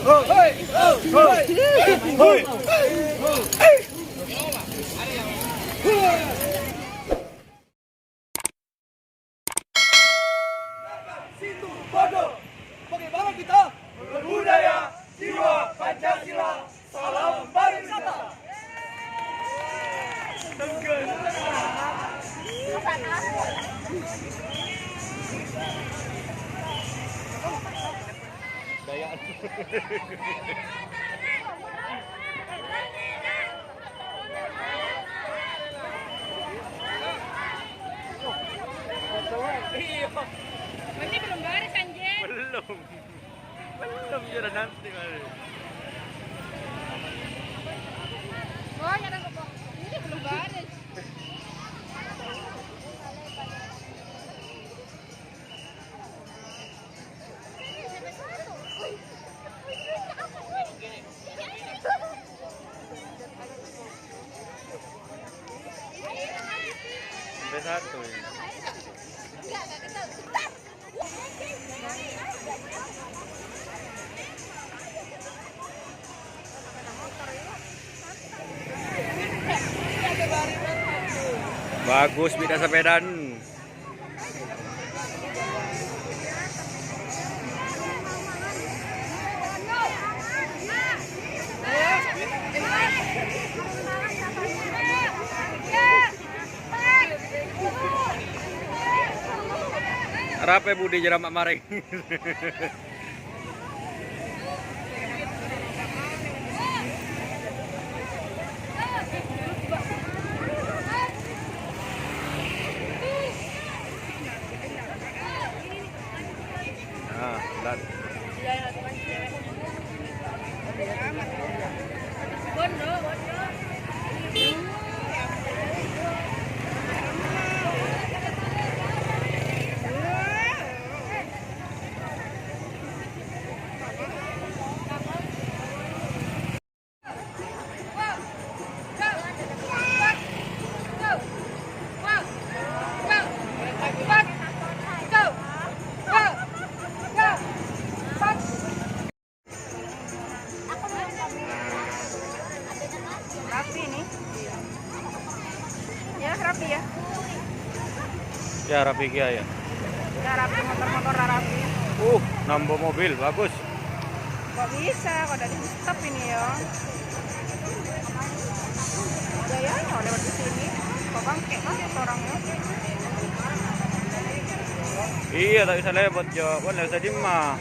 Situ bodoh. Bagaimana kita berbudaya jiwa Pancasila. Salam pariwisata. Ini belum baris anjing. Belum juga nanti kali. Oh, ya kan kok. Ini belum baris. Sampai satu ya. Bagus beda sepedan. Rape budi jeramak maring. Nah, dan Rapi nih. Ya, rapi ya. ya rapi kia ya. Ya, rapi motor-motor rapi. Nambah mobil bagus. Kok bisa? Kok dari stop ini ya? Gayanya lewat di sini. Kok bangke banget orangnya. Iya, tak bisa lewat jo. Boleh bisa dimah.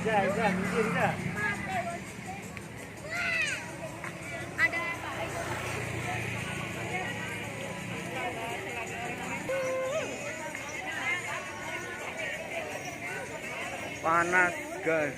Ya, minggir dah. Panas guys.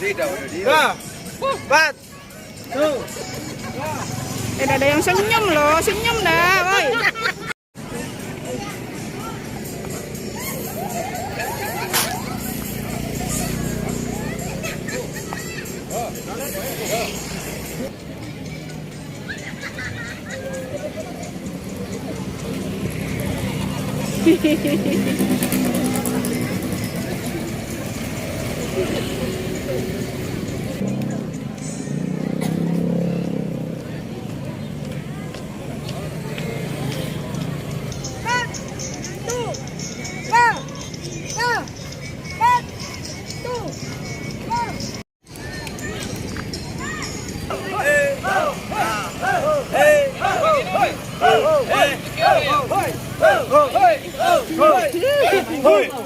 Bat. Ada yang senyum loh, senyum dah, woi. Hey!